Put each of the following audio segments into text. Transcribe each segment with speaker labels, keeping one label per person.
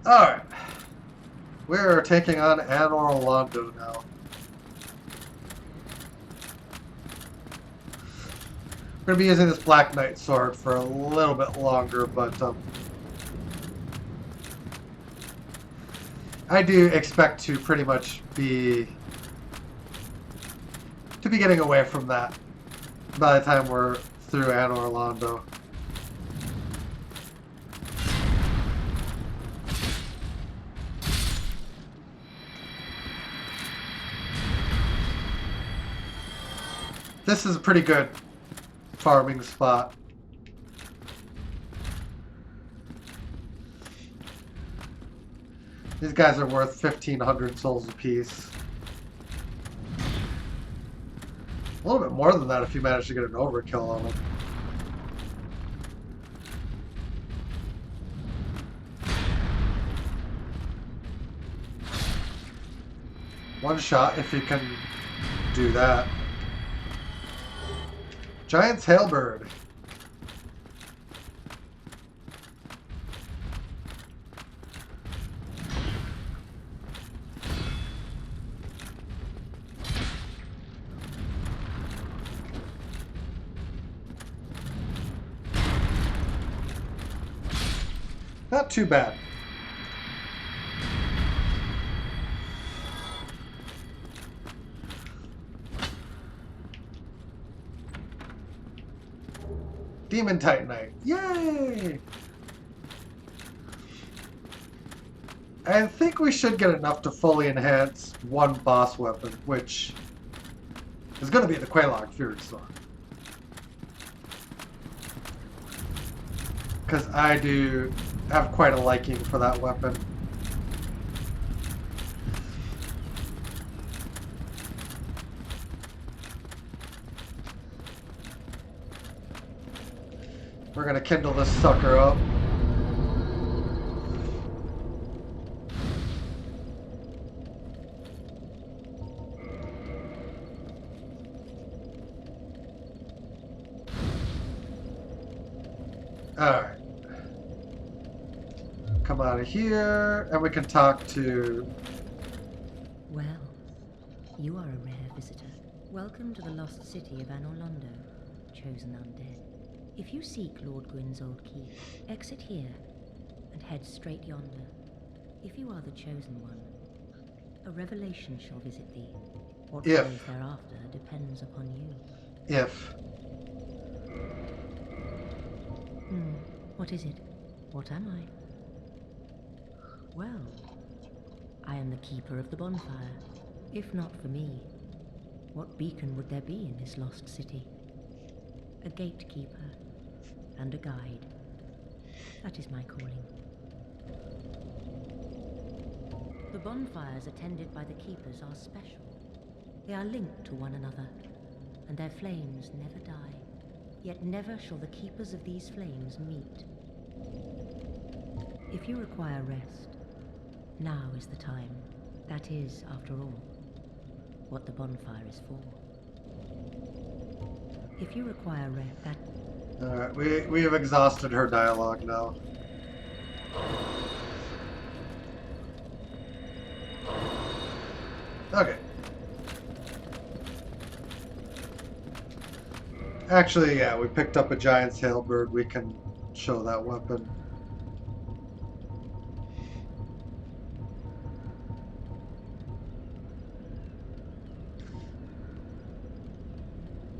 Speaker 1: Alright. We're taking on Anor Londo now. We're going to be using this Black Knight sword for a little bit longer, but I do expect to pretty much be getting away from that by the time we're through Anor Londo. This is a pretty good farming spot. These guys are worth 1,500 souls apiece. A little bit more than that if you manage to get an overkill on them. One shot if you can do that. Giant's Halberd. Not too bad. Demon Titanite. Yay! I think we should get enough to fully enhance one boss weapon, which is going to be the Quelaag Fury Sword. Because I do have quite a liking for that weapon. We're gonna kindle this sucker up. Alright. Come out of here, and we can talk to...
Speaker 2: Well, you are a rare visitor. Welcome to the lost city of Anor Londo, chosen undead. If you seek Lord Gwyn's old keep, exit here and head straight yonder. If you are the chosen one, a revelation shall visit thee. What follows thereafter depends upon you.
Speaker 1: If.
Speaker 2: What is it? What am I? Well, I am the keeper of the bonfire. If not for me, what beacon would there be in this lost city? A gatekeeper and a guide. That is my calling. The bonfires attended by the keepers are special. They are linked to one another, and their flames never die. Yet never shall the keepers of these flames meet. If you require rest, now is the time. That is, after all, what the bonfire is for. If you require rest, that...
Speaker 1: Alright, we have exhausted her dialogue now. Okay. Actually, yeah, we picked up a Giant's Halberd. We can show that weapon.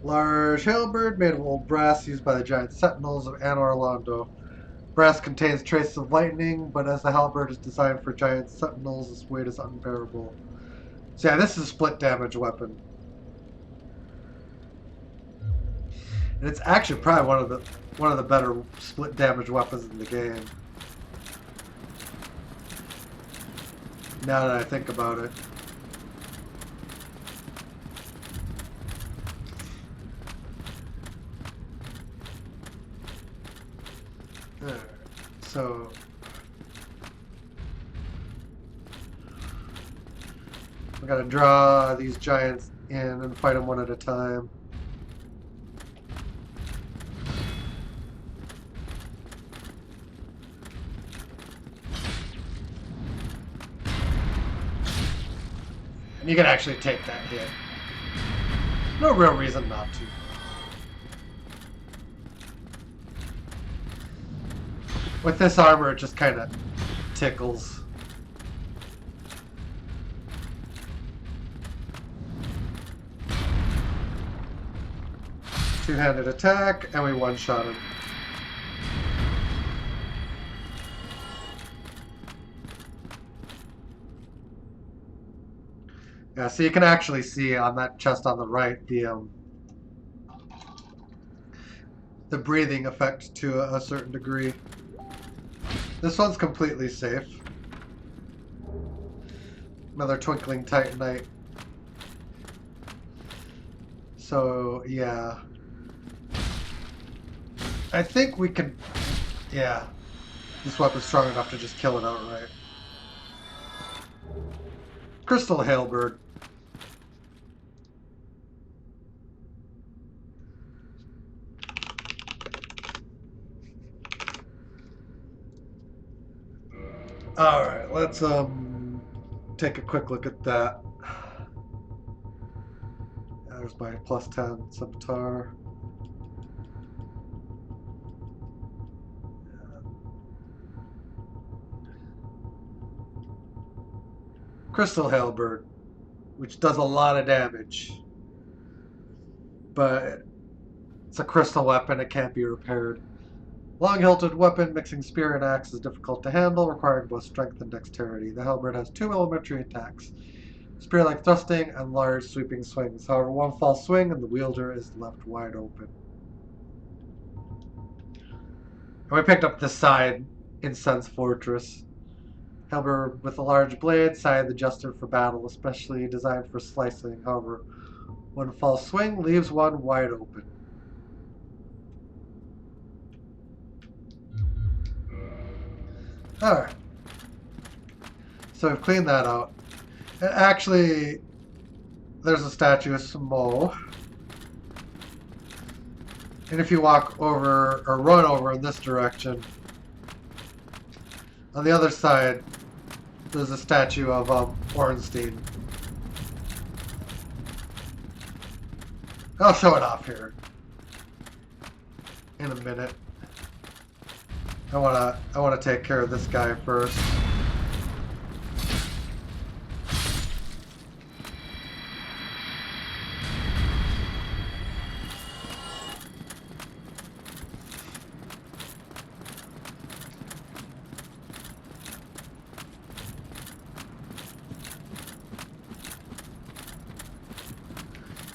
Speaker 1: Large halberd made of old brass used by the giant sentinels of Anor Londo. Brass contains traces of lightning, but as the halberd is designed for giant sentinels, its weight is unbearable. So yeah, this is a split damage weapon. And it's actually probably one of the better split damage weapons in the game. Now that I think about it. So we gotta draw these giants in and fight them one at a time. And you can actually take that hit. No real reason not to. With this armor, it just kind of tickles. Two-handed attack, and we one-shot him. Yeah, so you can actually see on that chest on the right the breathing effect to a certain degree. This one's completely safe. Another Twinkling Titanite. So, yeah. I think we can... Yeah. This weapon's strong enough to just kill it outright. Crystal Halberd. Alright, let's take a quick look at that. There's my plus 10 Scimitar. Crystal Halberd, which does a lot of damage. But it's a crystal weapon, it can't be repaired. Long-hilted weapon, mixing spear and axe is difficult to handle, requiring both strength and dexterity. The halberd has 2 elementary attacks. Spear-like thrusting and large sweeping swings. However, one false swing and the wielder is left wide open. And we picked up this side in Sun's Fortress. Halberd with a large blade, side adjusted for battle, especially designed for slicing. However, one false swing leaves one wide open. Alright. So we've cleaned that out. And actually, there's a statue of Samo. And if you walk over, or run over in this direction, on the other side, there's a statue of Ornstein. I'll show it off here in a minute. I wanna take care of this guy first.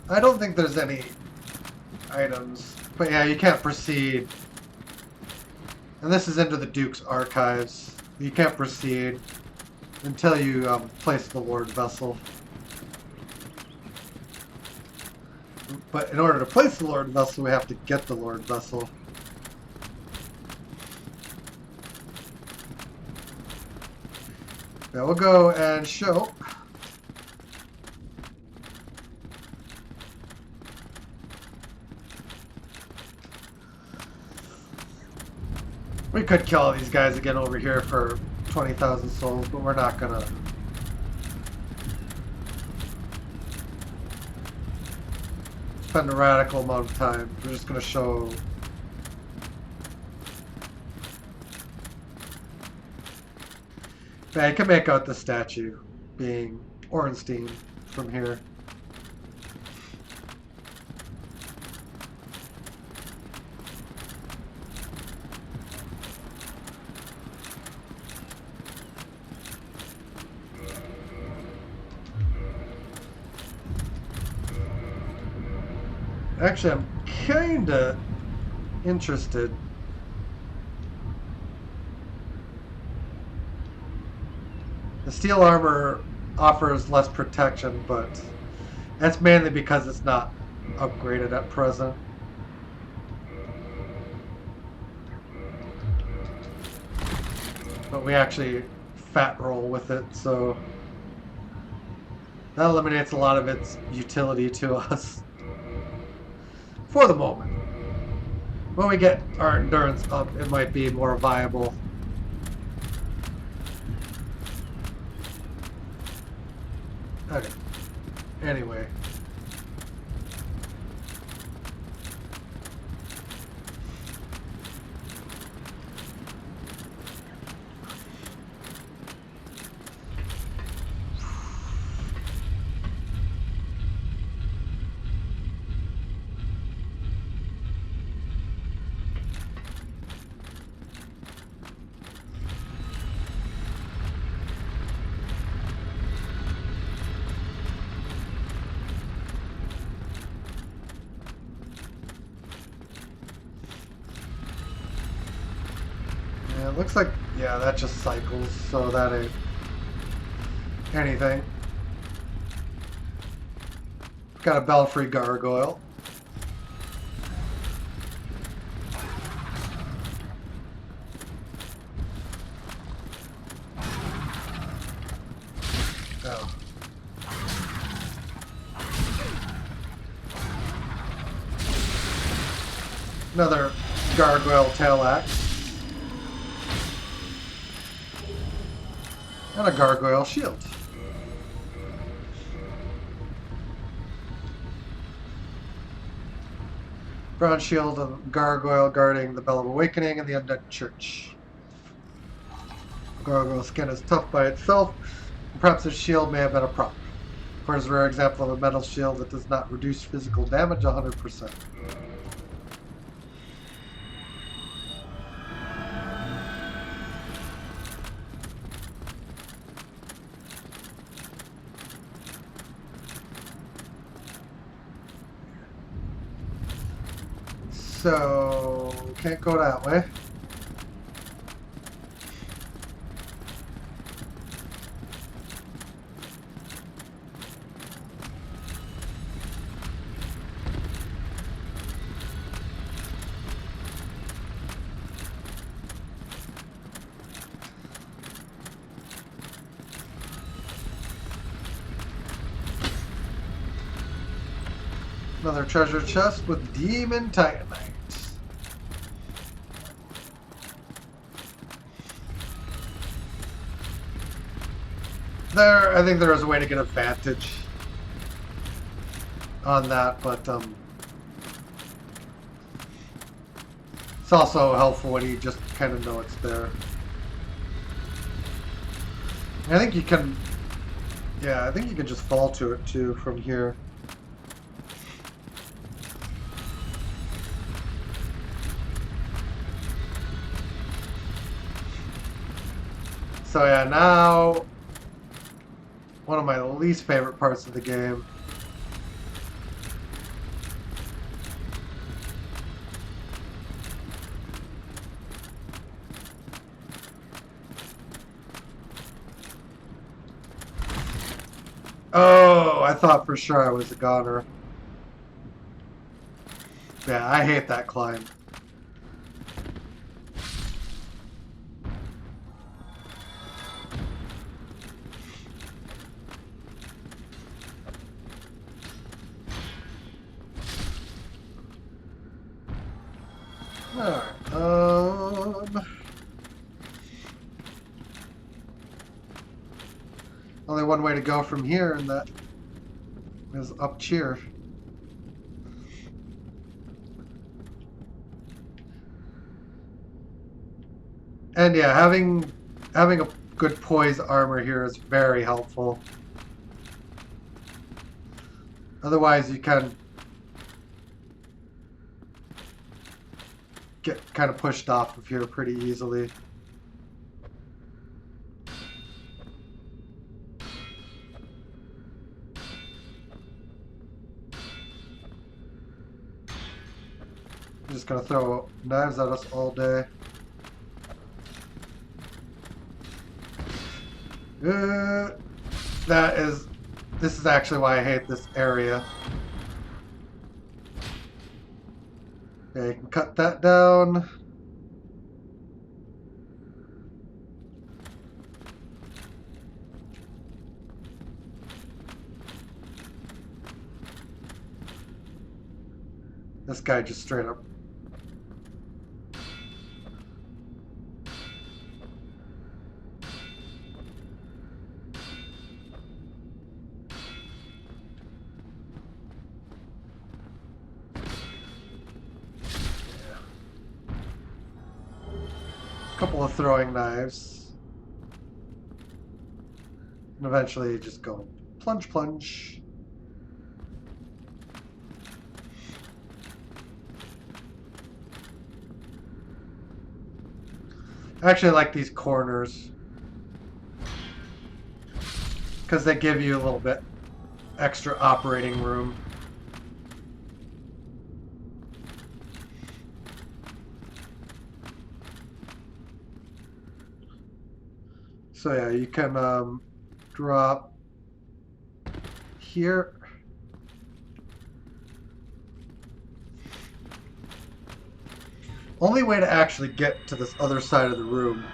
Speaker 1: I don't think there's any items, but yeah, you can't proceed. And this is into the Duke's archives. You can't proceed until you place the Lord Vessel. But in order to place the Lord Vessel, we have to get the Lord Vessel. Now we'll go and show. We could kill all these guys again over here for 20,000 souls, but we're not gonna. Spend a radical amount of time. We're just gonna show. Yeah, I can make out the statue being Ornstein from here. Actually, I'm kinda interested. The steel armor offers less protection, but that's mainly because it's not upgraded at present. But we actually fat roll with it, so that eliminates a lot of its utility to us. For the moment. When we get our endurance up, it might be more viable. Okay. Anyway. Yeah, it looks like, yeah, that just cycles, so that ain't anything. Got a belfry gargoyle. Oh. Another gargoyle tail axe. And a gargoyle shield. Bronze shield of gargoyle guarding the Bell of Awakening and the Undead Church. Gargoyle skin is tough by itself, and perhaps his shield may have been a prop. For his rare example of a metal shield that does not reduce physical damage 100%. So, can't go that way. Another treasure chest with Demon Titanite. I think there is a way to get advantage on that, but it's also helpful when you just kind of know it's there. I think you can, yeah, I think you can just fall to it too from here. So yeah, now one of my least favorite parts of the game. Oh, I thought for sure I was a goner. Yeah, I hate that climb. Alright, only one way to go from here, and that is up cheer. And yeah, having a good poise armor here is very helpful. Otherwise, you can get kind of pushed off of here pretty easily. I'm just gonna throw knives at us all day. This is actually why I hate this area. Okay, you can cut that down. This guy just straight up. couple of throwing knives. And eventually just go plunge, plunge. I actually like these corners because they give you a little bit extra operating room. So yeah, you can drop here. Only way to actually get to this other side of the room,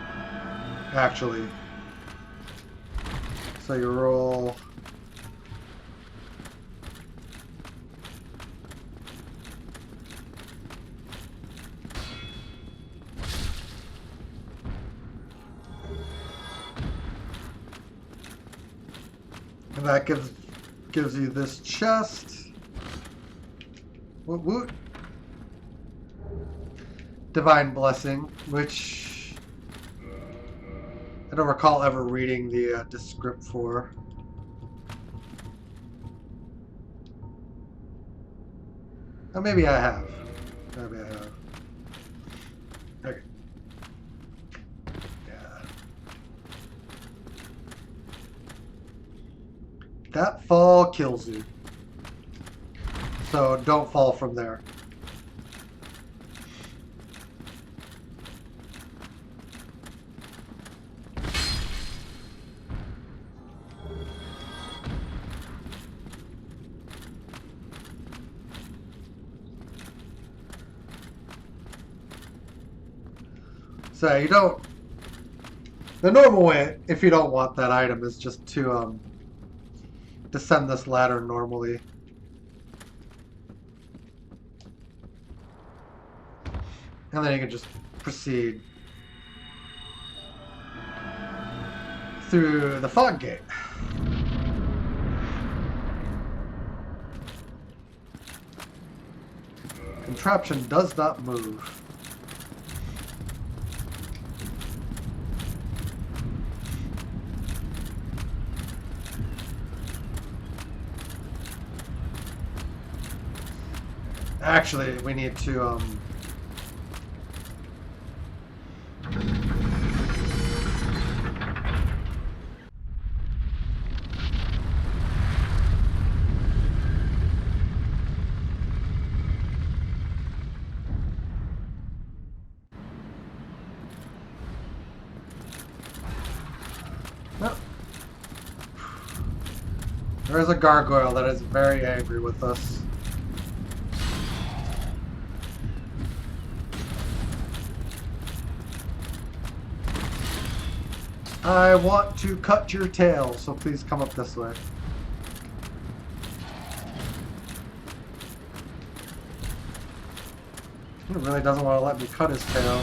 Speaker 1: actually. So you roll. And that gives you this chest. Woot woot. Divine Blessing, which I don't recall ever reading the descript for. Oh, maybe I have. Maybe I have. Okay. Yeah. That fall kills you. So don't fall from there. So you don't. The normal way, if you don't want that item, is just to descend this ladder normally. And then you can just proceed through the fog gate. Contraption does not move. Actually, we need to no. There's a gargoyle that is very angry with us. I want to cut your tail, so please come up this way. He really doesn't want to let me cut his tail.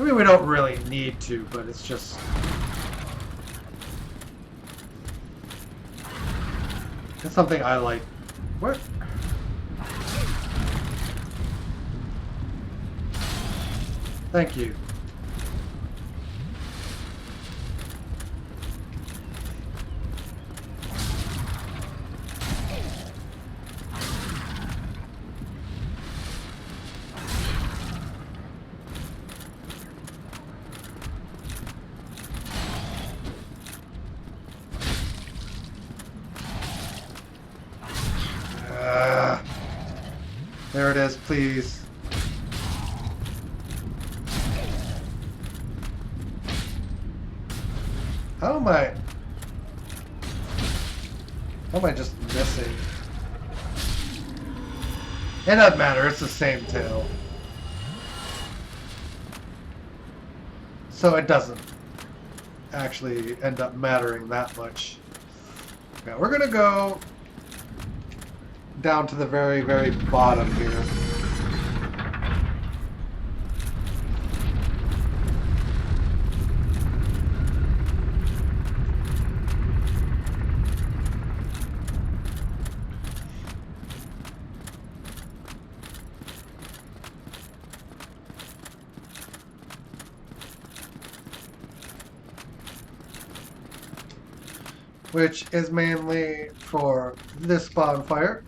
Speaker 1: I mean, we don't really need to, but it's just... It's something I like. What? Thank you. There it is, please. How am I just missing? It doesn't matter, it's the same tail. So it doesn't actually end up mattering that much. Okay, we're gonna go down to the very, very bottom here. which is mainly for this bonfire.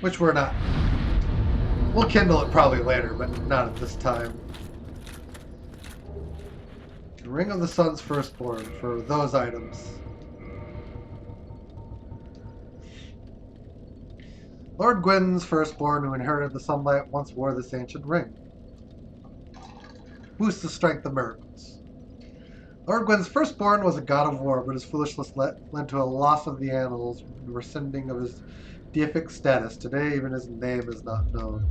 Speaker 1: Which we're not. We'll kindle it probably later, but not at this time. Ring of the Sun's Firstborn for those items. Lord Gwyn's firstborn, who inherited the sunlight, once wore this ancient ring. Boosts the strength of miracles. Lord Gwyn's firstborn was a god of war, but his foolishness led to a loss of the annals, rescinding of his deific status. Today, even his name is not known.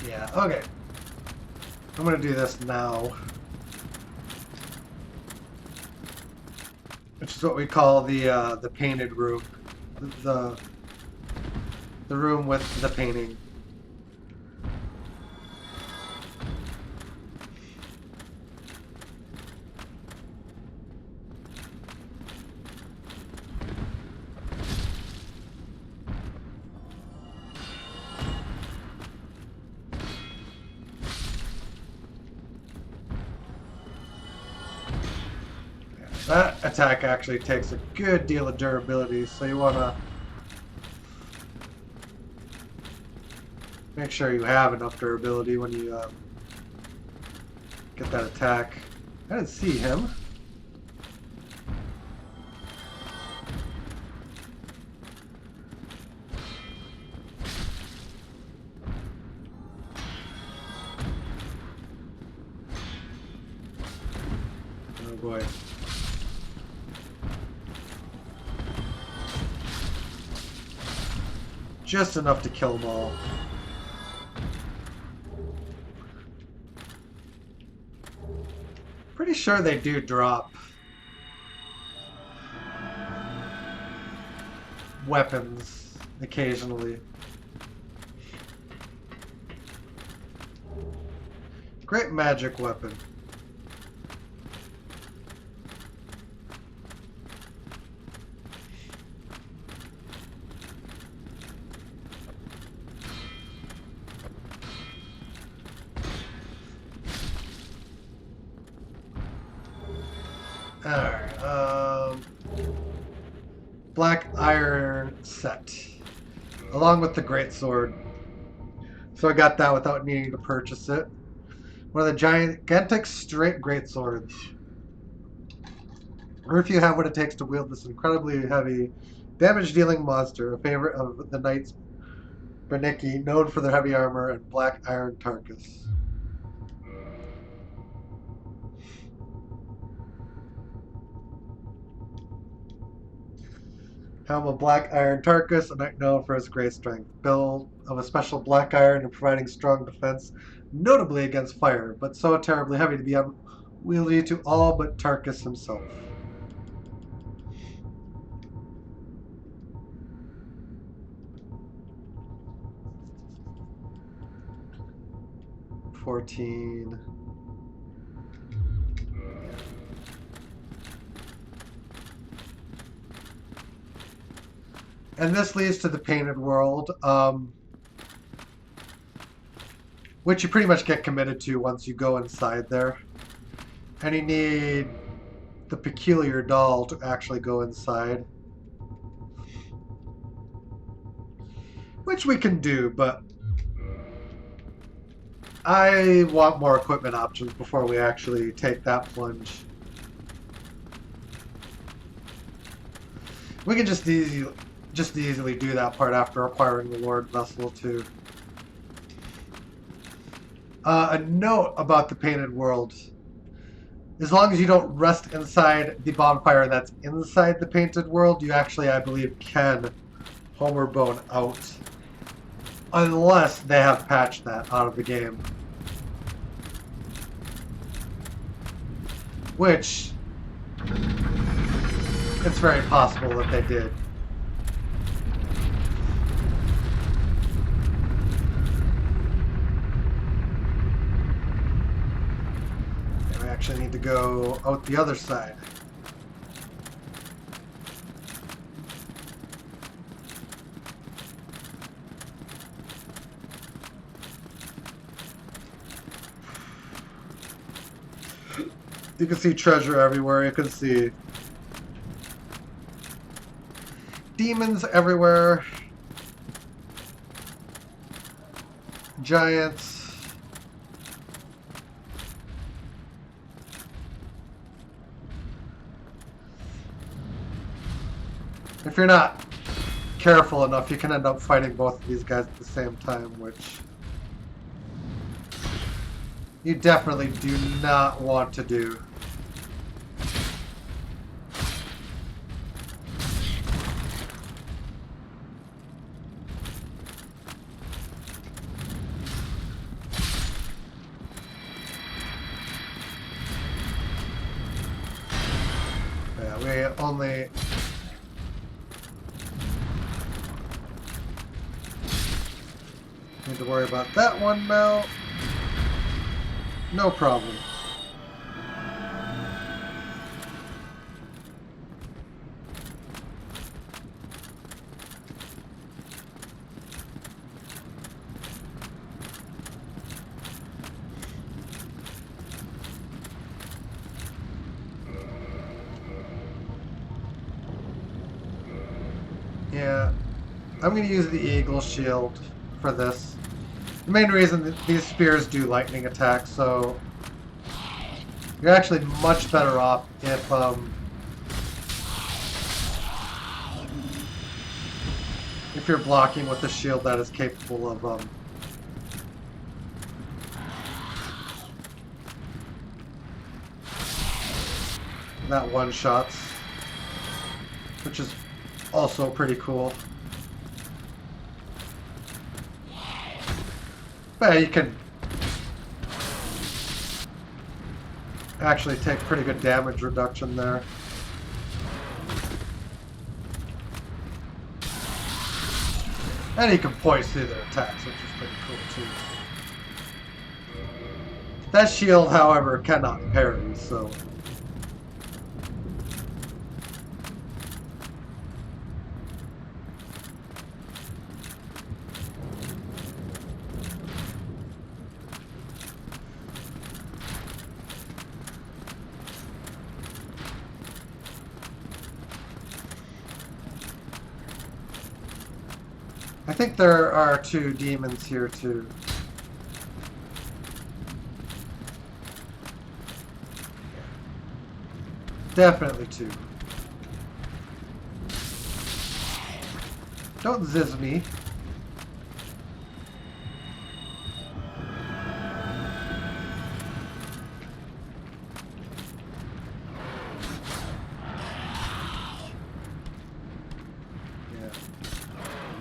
Speaker 1: Yeah, okay. I'm gonna do this now. Which is what we call the painted room. The room with the painting. That attack actually takes a good deal of durability, so you want to make sure you have enough durability when you get that attack. I didn't see him. Oh boy. Just enough to kill them all. Pretty sure they do drop weapons occasionally. Great magic weapon. Alright, black iron set. Along with the greatsword. So I got that without needing to purchase it. One of the gigantic straight greatswords. Or if you have what it takes to wield this incredibly heavy, damage-dealing monster, a favorite of the knights Bernicki, known for their heavy armor and black iron tarkus. Helm of black iron tarkus, a knight known for his great strength. Build of a special black iron and providing strong defense, notably against fire, but so terribly heavy to be unwieldy to all but Tarkus himself. $14. And this leads to the painted world, which you pretty much get committed to once you go inside there. And you need the peculiar doll to actually go inside. Which we can do, but I want more equipment options before we actually take that plunge. We can just easily do that part after acquiring the Lord Vessel too. A note about the painted world. As long as you don't rest inside the bonfire that's inside the painted world, you actually, I believe, can Homer Bone out. Unless they have patched that out of the game. Which, it's very possible that they did. And we actually need to go out the other side. You can see treasure everywhere. You can see demons everywhere. Giants. If you're not careful enough, you can end up fighting both of these guys at the same time, which you definitely do not want to do. Yeah, we only... need to worry about that one now. No problem. Yeah, I'm going to use the eagle shield for this. The main reason that these spears do lightning attacks, so you're actually much better off if you're blocking with a shield that is capable of that one shots, which is also pretty cool. But yeah, you can actually take pretty good damage reduction there. And you can poise through their attacks, which is pretty cool too. That shield, however, cannot parry, so... I think there are two demons here too. Definitely two. Don't ziz me.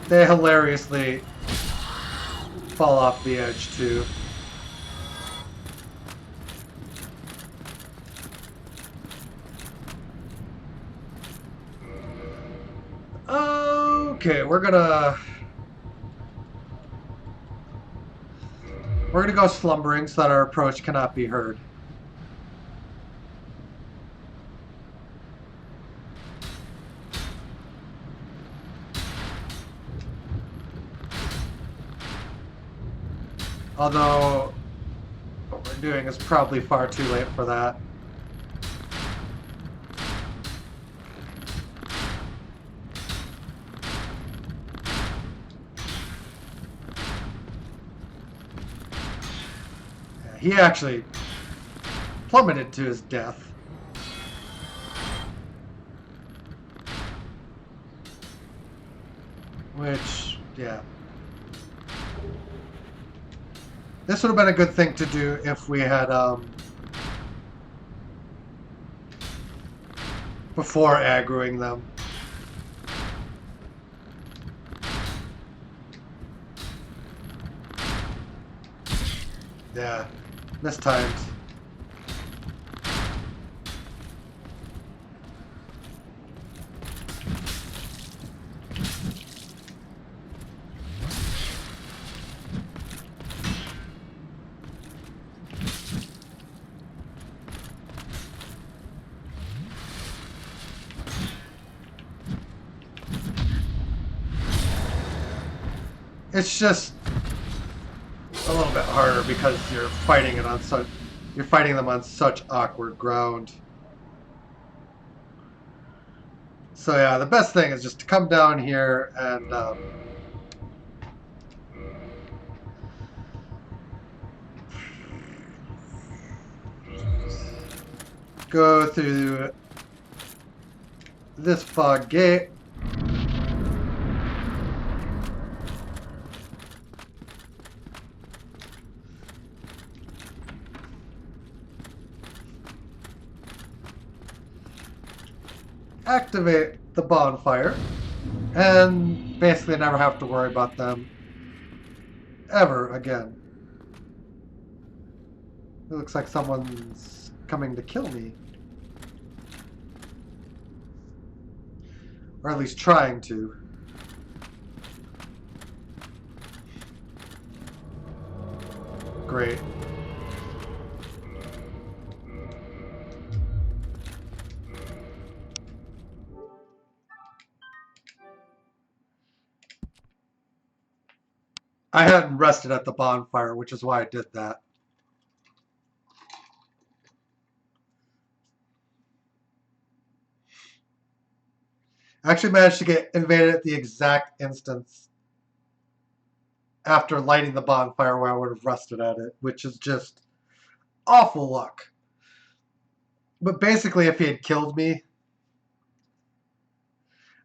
Speaker 1: They hilariously fall off the edge too. Okay, we're gonna go slumbering so that our approach cannot be heard. Although, what we're doing is probably far too late for that. Yeah, he actually plummeted to his death. Which, yeah. This would have been a good thing to do if we had, before aggroing them. Yeah, mistimed. It's just a little bit harder because you're fighting them on such awkward ground. So yeah, the best thing is just to come down here and go through this fog gate. Activate the bonfire, and basically never have to worry about them ever again. It looks like someone's coming to kill me. Or at least trying to. Great. I hadn't rested at the bonfire, which is why I did that. I actually managed to get invaded at the exact instance after lighting the bonfire where I would have rested at it, which is just awful luck. But basically, if he had killed me,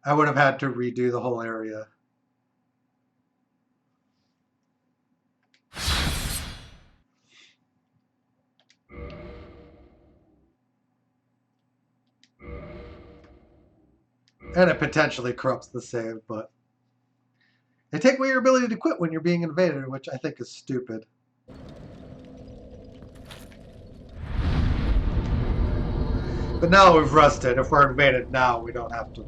Speaker 1: I would have had to redo the whole area. And it potentially corrupts the save, but they take away your ability to quit when you're being invaded, which I think is stupid. But now we've rested. If we're invaded now, we don't have to.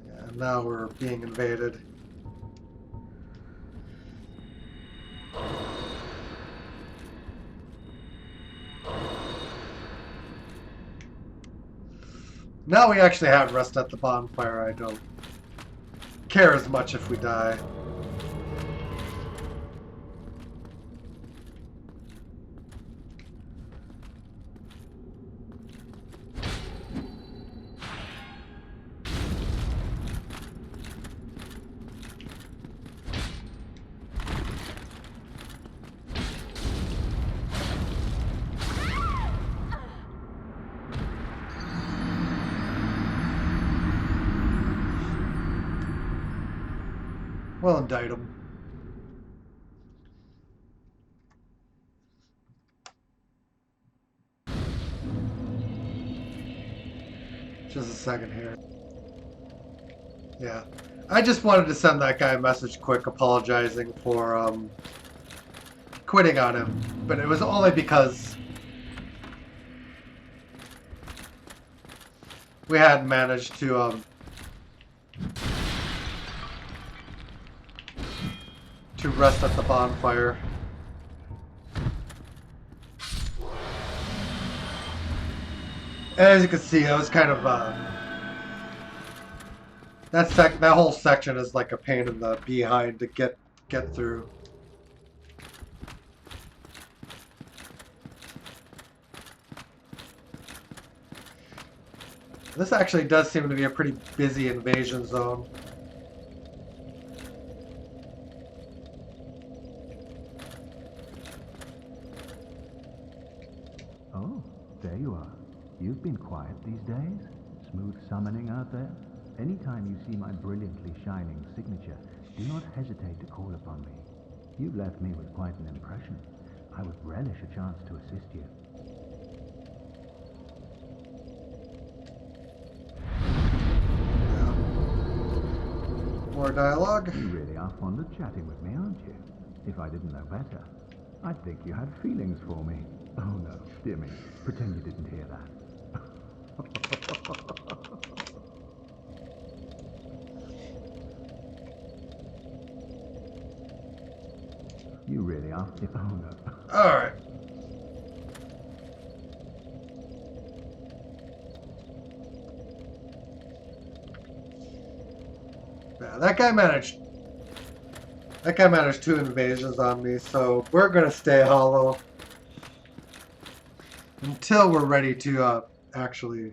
Speaker 1: Yeah, now we're being invaded. Now we actually have rest at the bonfire. I don't care as much if we die. We'll indict him. Just a second here. Yeah. I just wanted to send that guy a message quick apologizing for quitting on him. But it was only because we had managed to rest at the bonfire. And as you can see, it was kind of that whole section is like a pain in the behind to get through. This actually does seem to be a pretty busy invasion zone.
Speaker 3: Oh, there you are. You've been quiet these days. Smooth summoning out there. Anytime you see my brilliantly shining signature, Do not hesitate to call upon me. You've left me with quite an impression. I would relish a chance to assist you.
Speaker 1: Yeah. More dialogue.
Speaker 3: You really are fond of chatting with me, aren't you? If I didn't know better, I'd think you had feelings for me. Oh no, dear me, pretend you didn't hear that. You really are. Oh no.
Speaker 1: Alright. Yeah, that guy managed 2 invasions on me, so we're gonna stay hollow until we're ready to actually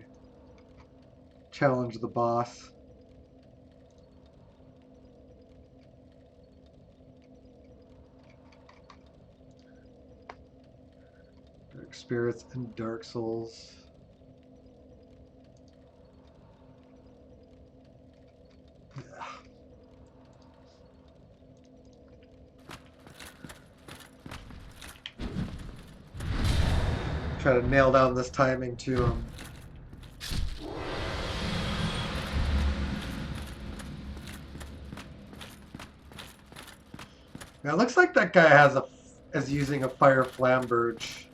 Speaker 1: challenge the boss. Dark Spirits and Dark Souls. Yeah. Try to nail down this timing too. Now it looks like that guy is using a fire flamberge.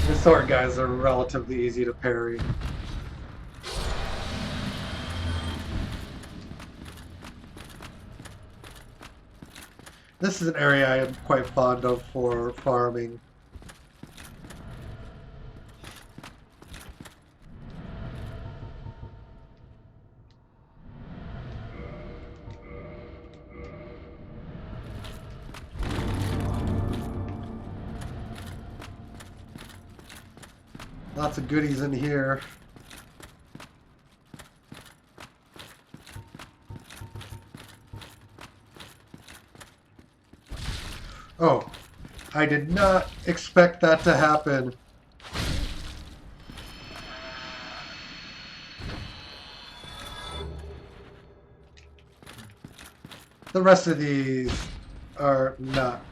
Speaker 1: The sword guys are relatively easy to parry. This is an area I am quite fond of for farming. Lots of goodies in here. Oh, I did not expect that to happen. The rest of these are not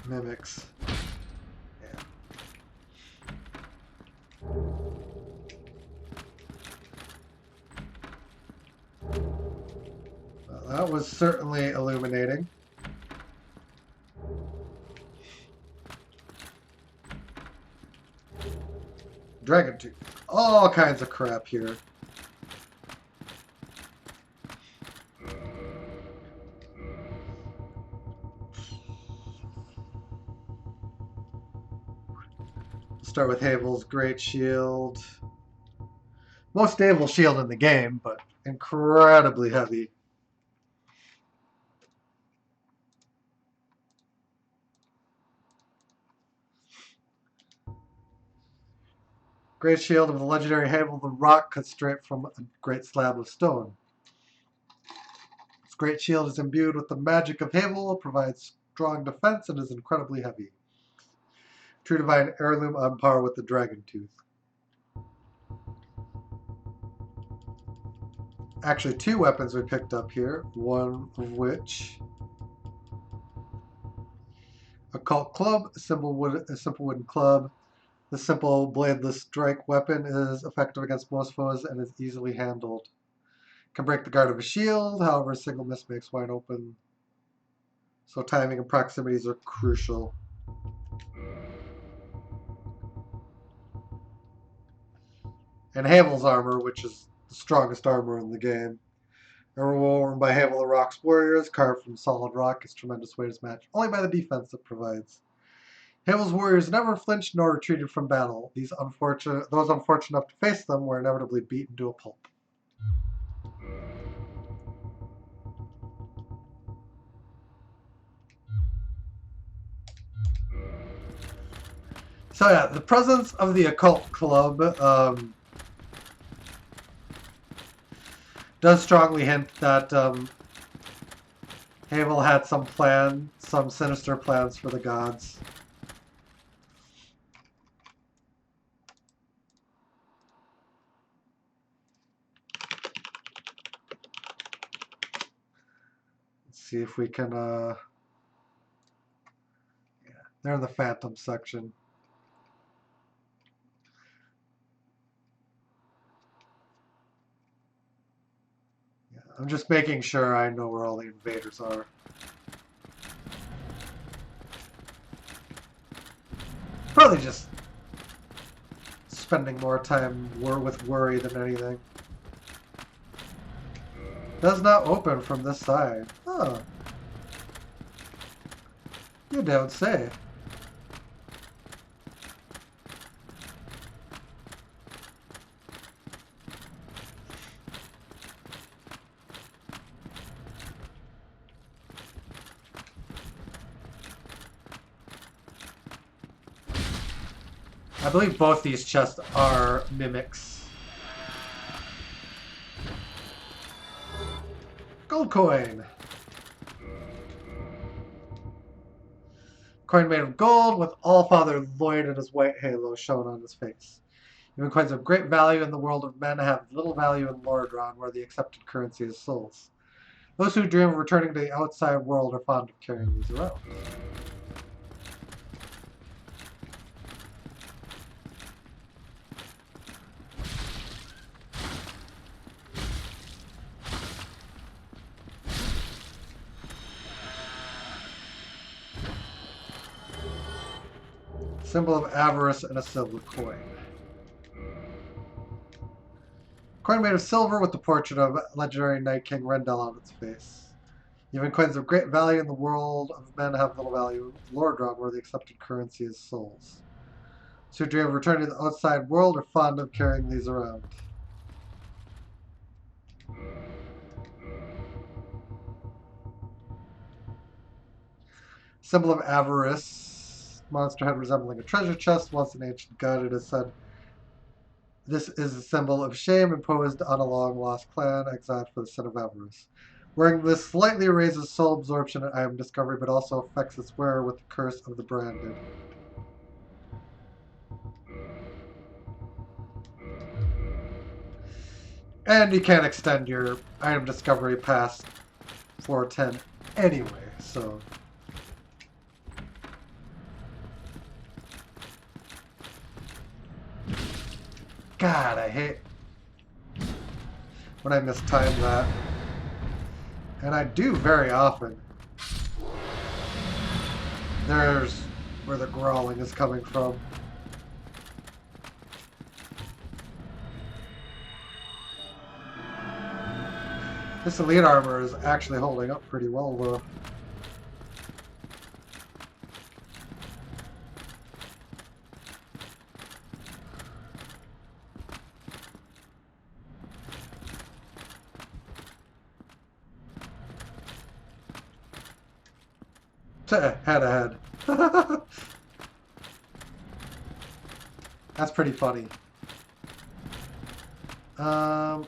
Speaker 1: mimics. Yeah. Well, that was certainly illuminating. Dragon Tooth. All kinds of crap here. Start with Havel's Great Shield. Most stable shield in the game, but incredibly heavy. Great Shield of the legendary Havel, the rock cut straight from a great slab of stone. Its Great Shield is imbued with the magic of Havel, provides strong defense, and is incredibly heavy. True divine heirloom on par with the Dragon Tooth. Actually, 2 weapons we picked up here, one of which Occult Club, a simple wooden club. The simple bladeless strike weapon is effective against most foes and is easily handled. Can break the guard of a shield, however a single miss makes wide open. So timing and proximities are crucial. And Havel's armor, which is the strongest armor in the game. Armor worn by Havel the Rock's warriors, carved from solid rock, is tremendous weight is matched only by the defense it provides. Havel's warriors never flinched nor retreated from battle. Those unfortunate enough to face them were inevitably beaten to a pulp. So yeah, the presence of the Occult Club does strongly hint that Havel had some sinister plans for the gods. see if we can, yeah, they're in the Phantom section. Yeah, I'm just making sure I know where all the invaders are. Probably just spending more time with worry than anything. Does not open from this side. Huh. You don't say. I believe both these chests are mimics. Gold coin. Coin made of gold with Allfather Lloyd and his white halo shown on his face. Even coins of great value in the world of men have little value in Lordran, where the accepted currency is souls. Those who dream of returning to the outside world are fond of carrying these around. Symbol of avarice and a silver coin. Coin made of silver with the portrait of legendary Night King Rendell on its face. Even coins of great value in the world of men have little value in Lordran, where the accepted currency is souls. So who dream of returning to the outside world are fond of carrying these around. Symbol of avarice. Monster head resembling a treasure chest. Once an ancient god, it is said this is a symbol of shame imposed on a long-lost clan exiled for the sin of avarice. Wearing this slightly raises soul absorption and item discovery, but also affects its wearer with the curse of the branded. And you can't extend your item discovery past 410 anyway, so... God, I hate when I mistime that. And I do very often. There's where the growling is coming from. This elite armor is actually holding up pretty well, though. Head ahead. That's pretty funny. Yeah,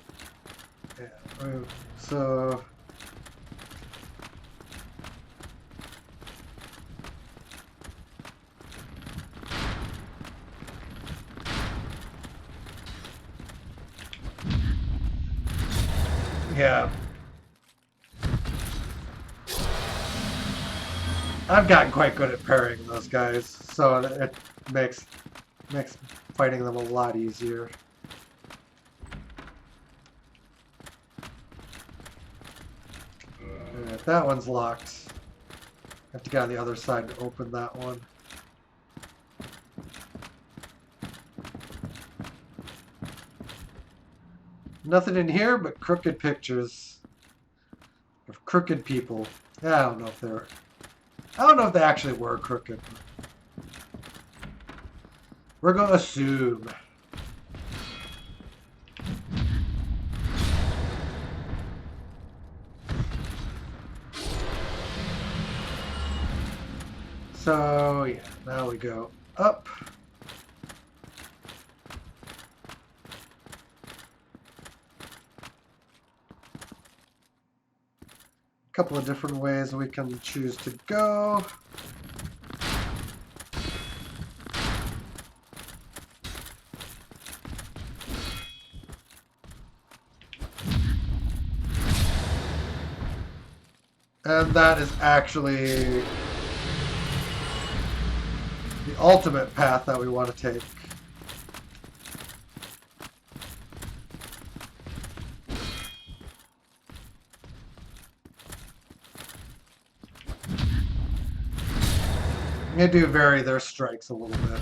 Speaker 1: so... Yeah. I've gotten quite good at parrying those guys, so it makes fighting them a lot easier. Alright, that one's locked. I have to get on the other side to open that one. Nothing in here but crooked pictures of crooked people. Yeah, I don't know if they actually were crooked. We're gonna assume. So yeah, now we go up. A couple of different ways we can choose to go. And that is actually the ultimate path that we want to take. They do vary their strikes a little bit.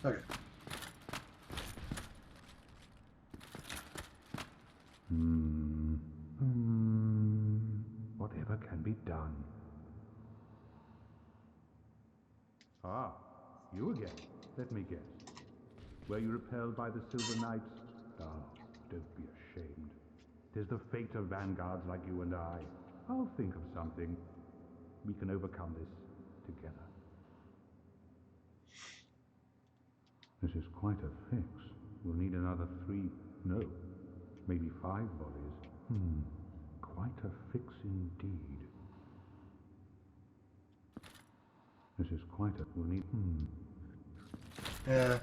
Speaker 1: Okay.
Speaker 3: Whatever can be done. Ah, you again. Let me guess. Were you repelled by the Silver Knights? Oh, don't be ashamed. 'Tis the fate of vanguards like you and I. I'll think of something. We can overcome this together. This is quite a fix. We'll need another 3, no, maybe 5 bodies. Quite a fix indeed. This is quite a... We'll need...
Speaker 1: Yeah.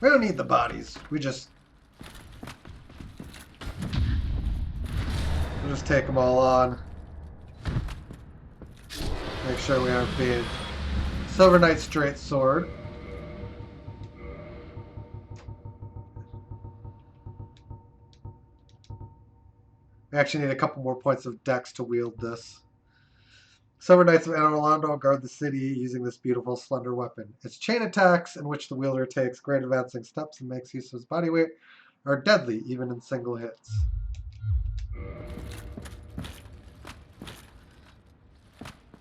Speaker 1: We don't need the bodies. We'll just take them all on. Make sure we aren't being... Silver Knight straight sword. We actually need a couple more points of dex to wield this. Silver Knights of Anor Londo guard the city using this beautiful, slender weapon. Its chain attacks, in which the wielder takes great advancing steps and makes use of his body weight, are deadly, even in single hits.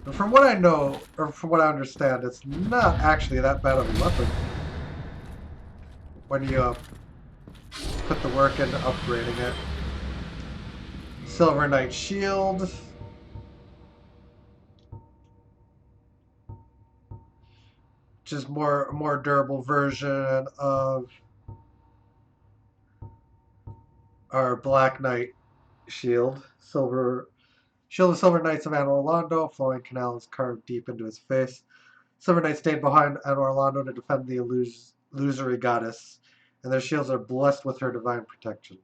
Speaker 1: And from what I know, or from what I understand, it's not actually that bad of a weapon when you put the work into upgrading it. Silver Knight Shield. Which is more durable version of our Black Knight Shield. Shield of Silver Knights of Anor Londo. Flowing canal is carved deep into his face. Silver Knights stayed behind Anor Londo to defend the illusory goddess, and their shields are blessed with her divine protection.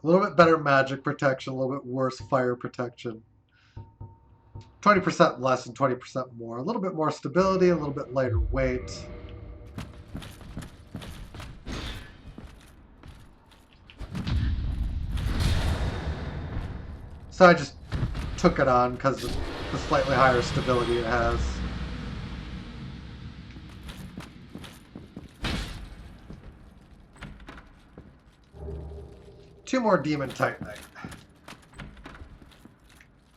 Speaker 1: A little bit better magic protection, a little bit worse fire protection. 20% less and 20% more. A little bit more stability, a little bit lighter weight. So I just took it on because of the slightly higher stability it has. Two more Demon Titanite.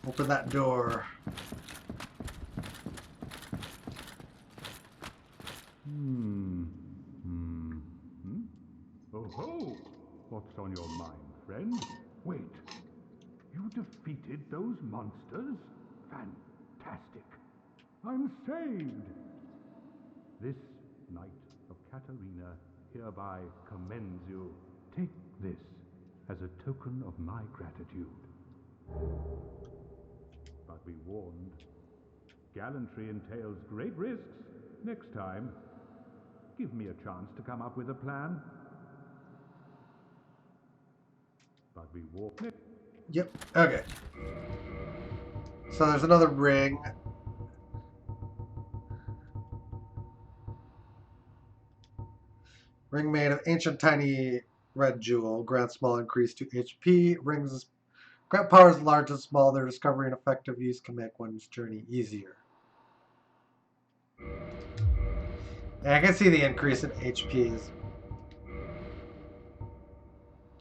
Speaker 1: Open that door.
Speaker 3: Oh ho! What's on your mind, friend? Wait. You defeated those monsters? Fantastic. I'm saved. This Knight of Katarina hereby commends you. Take this as a token of my gratitude. But be warned, gallantry entails great risks. Next time, give me a chance to come up with a plan. But be warned.
Speaker 1: Yep, okay. So there's another ring. Ring made of ancient tiny red jewel. Grants small increase to HP. Rings grant powers large and small. Their discovery and effective use can make one's journey easier. And I can see the increase in HP is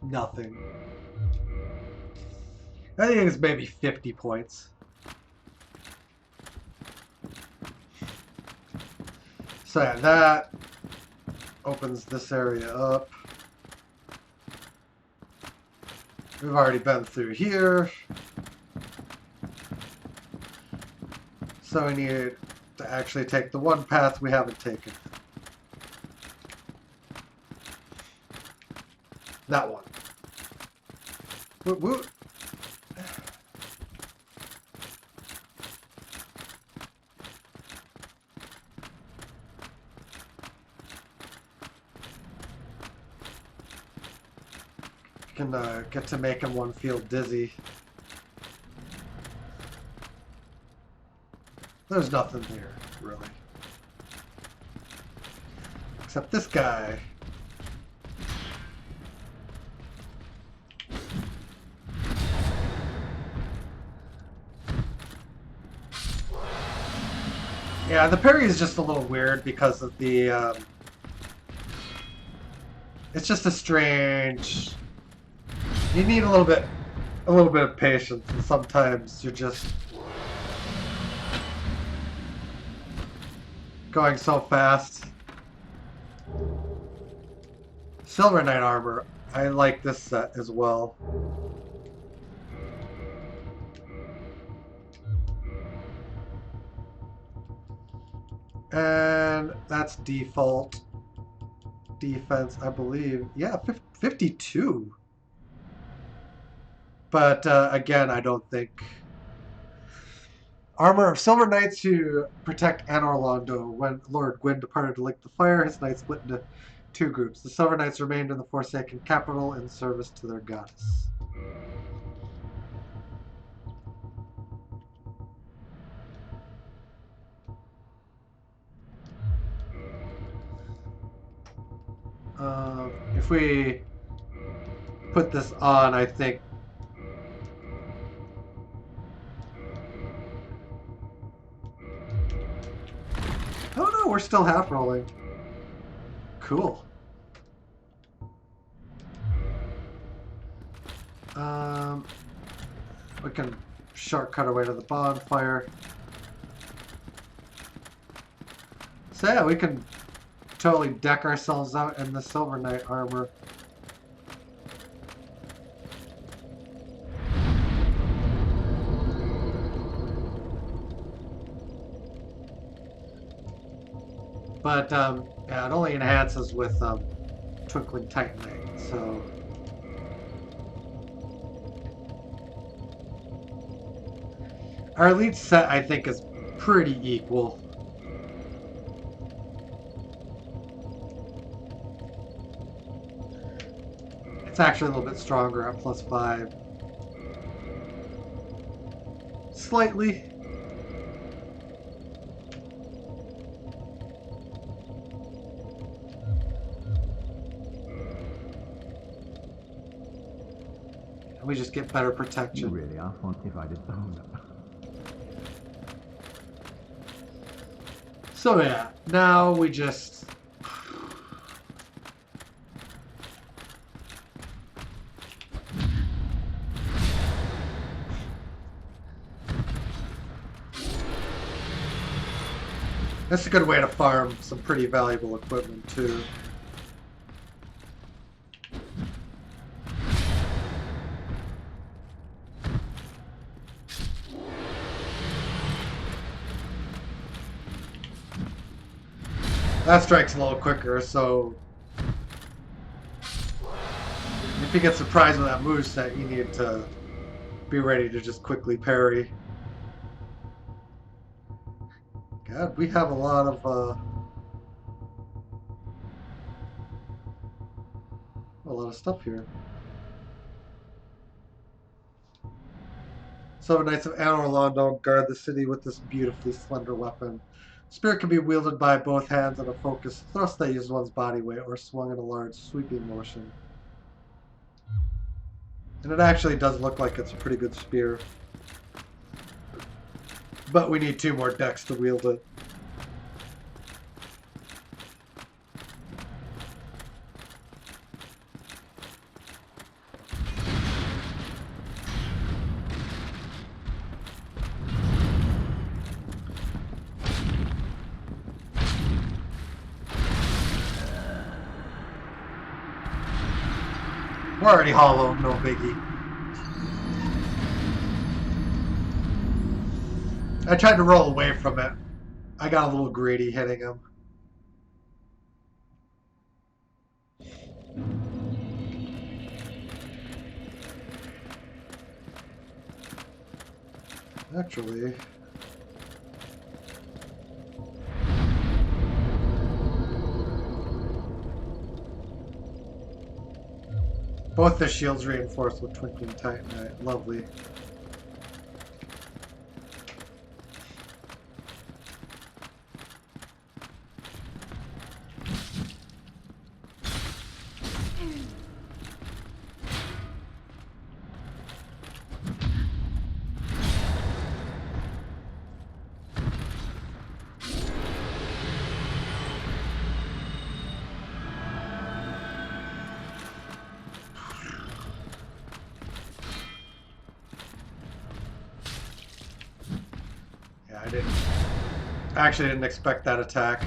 Speaker 1: nothing. I think it's maybe 50 points. So yeah, that opens this area up. We've already been through here. So we need to actually take the one path we haven't taken. That one. Woot woot. Can get to making one feel dizzy. There's nothing here, really. Except this guy. Yeah, the parry is just a little weird because of the... it's just a strange... You need a little bit of patience, and sometimes you're just going so fast. Silver Knight armor. I like this set as well. And that's default defense, I believe. Yeah, 52. But again, I don't think... Armor of Silver Knights to protect Anor Londo. When Lord Gwyn departed to lick the fire, his knights split into two groups. The Silver Knights remained in the Forsaken capital in service to their goddess. If we put this on, I think... Oh no, we're still half rolling. Cool. We can shortcut our way to the bonfire. So yeah, we can totally deck ourselves out in the Silver Knight armor. But yeah, it only enhances with Twinkling Titanite, so... Our elite set, I think, is pretty equal. It's actually a little bit stronger at +5. Slightly. And we just get better protection.
Speaker 3: You really are fond if I did. Oh no.
Speaker 1: So yeah, now we just... That's a good way to farm some pretty valuable equipment too. That strikes a little quicker, so if you get surprised with that moveset, you need to be ready to just quickly parry. God, we have a lot of stuff here. Silver Knights of Anor Londo guard the city with this beautifully slender weapon. Spear can be wielded by both hands in a focused thrust that uses one's body weight or swung in a large sweeping motion. And it actually does look like it's a pretty good spear. But we need 2 more decks to wield it. We're already hollow, no biggie. I tried to roll away from it. I got a little greedy hitting him. Actually... Both their shields reinforced with twinkling titanite. Lovely. Yeah, I actually didn't expect that attack.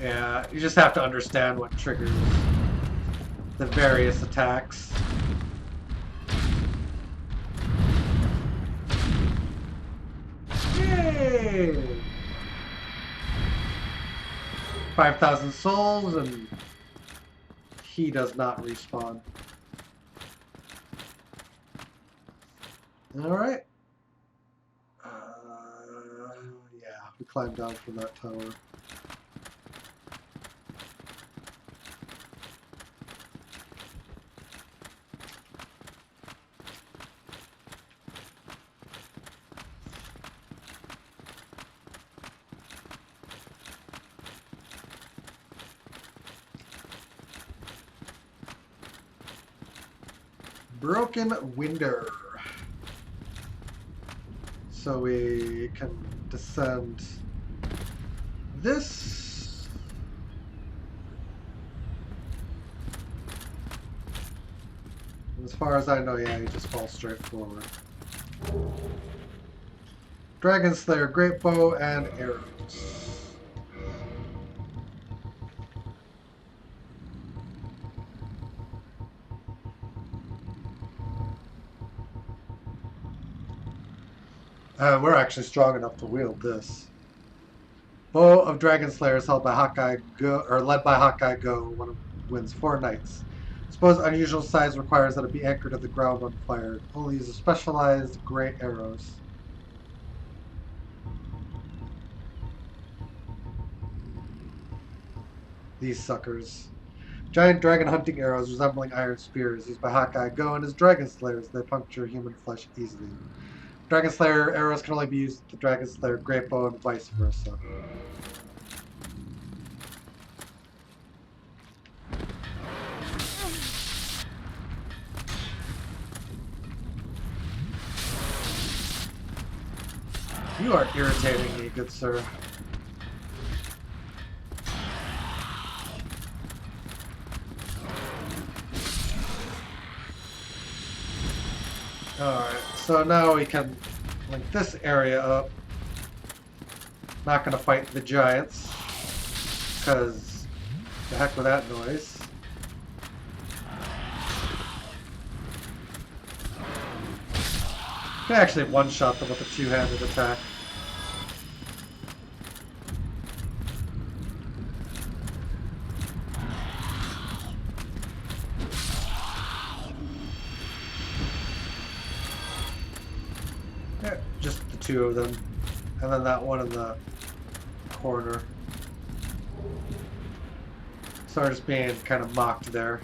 Speaker 1: Yeah, you just have to understand what triggers the various attacks. Yay! 5,000 souls, and he does not respawn. Alright. Yeah, we climbed down from that tower. Broken window. So we can descend this. As far as I know, yeah, you just fall straight forward. Dragon Slayer, Great Bow, and arrows. We're actually strong enough to wield this. Bow of Dragon Slayer is held by Hawkeye Go, or led by Hawkeye Go. One of wins 4 knights. Suppose unusual size requires that it be anchored to the ground when fired. Only use specialized great arrows. These suckers. Giant dragon hunting arrows resembling iron spears used by Hawkeye Go and his Dragon Slayers. They puncture human flesh easily. Dragon Slayer arrows can only be used with the Dragon Slayer Great Bow and vice versa. You are irritating me, good sir. Alright, so now we can link this area up. Not gonna fight the giants, because the heck with that noise. Can actually one-shot them with a two-handed attack. Yeah, just the 2 of them. And then that one in the corner. So we're just being kind of mocked there.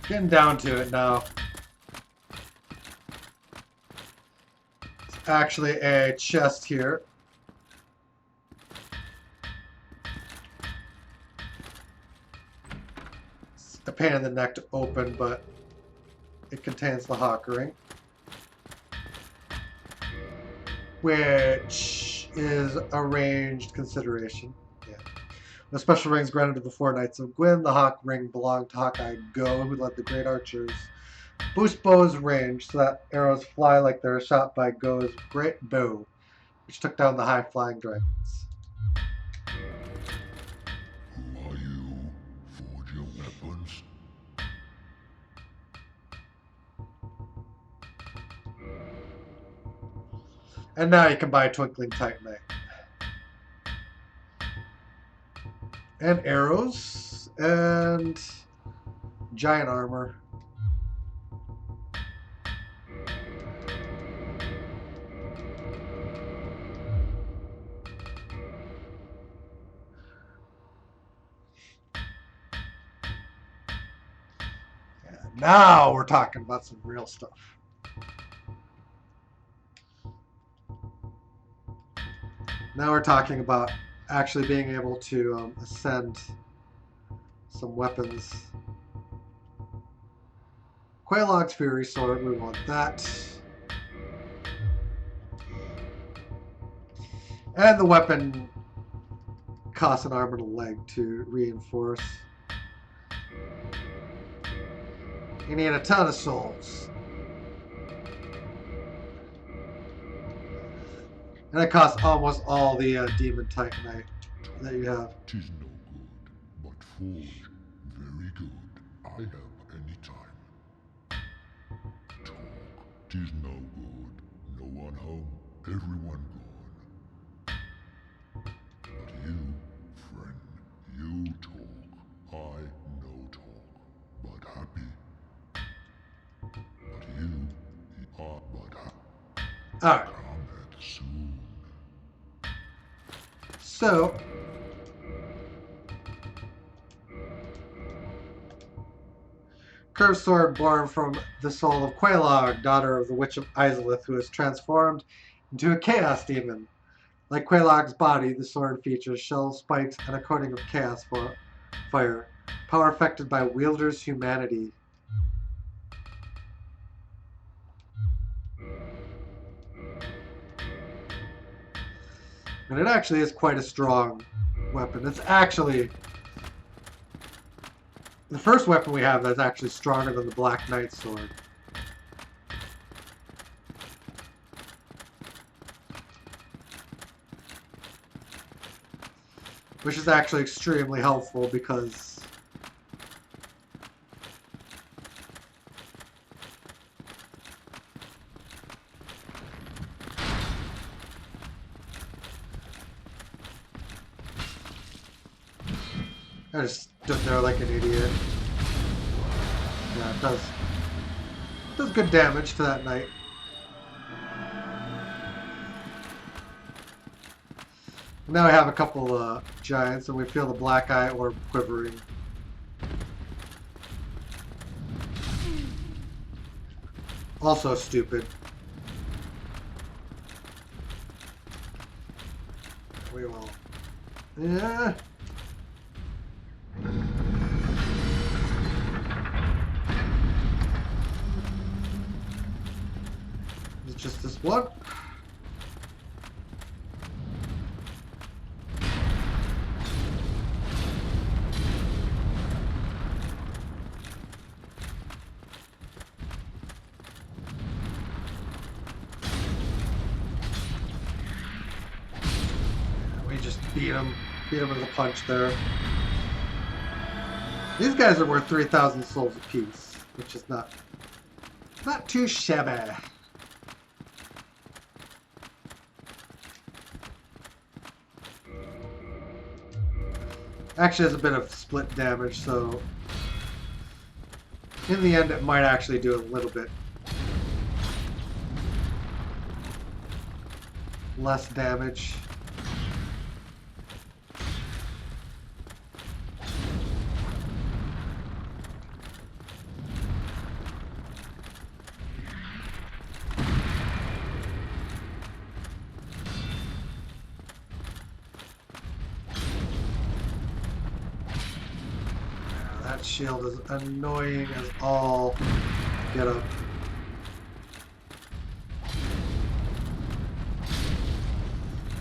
Speaker 1: Getting down to it now. actually a chest here. It's a pain in the neck to open, but it contains the hawk ring, which is a ranged consideration. Yeah. The special rings granted to the 4 Knights of Gwyn. The hawk ring belonged to Hawkeye Go, who led the great archers. Boost bow's range so that arrows fly like they're shot by Go's great bow, which took down the high-flying dragons.
Speaker 3: Who are you? Forge your weapons?
Speaker 1: And now you can buy Twinkling Titanite. And arrows. And giant armor. And now we're talking about some real stuff. Now we're talking about actually being able to ascend some weapons. Quaylog's Fury Sword, we want that. And the weapon costs an arm and a leg to reinforce. You need a ton of souls. And it costs almost all the Demon Titanite that you have.
Speaker 3: 'Tis no good, but forge very good. I have any time. Talk, 'tis no good. No one home, everyone gone. But you, friend, you talk. I no talk, but happy. But you are but happy.
Speaker 1: Alright.
Speaker 3: Combat soon.
Speaker 1: So, curved sword born from the soul of Quelaag, daughter of the Witch of Izalith, who is transformed into a chaos demon. Like Quelaag's body, the sword features shell spikes and a coating of chaos fire, power affected by wielder's humanity. And it actually is quite a strong weapon. It's actually the first weapon we have that's actually stronger than the Black Knight sword. Which is actually extremely helpful because I just stood there like an idiot. Yeah, it does good damage to that knight. Now we have a couple giants, and we feel the black eye orb quivering. Also stupid. We will. Yeah. It's just this one. Beat him with a punch there. These guys are worth 3,000 souls apiece, which is not too shabby. Actually has a bit of split damage, so in the end it might actually do a little bit less damage. That shield is annoying as all get up.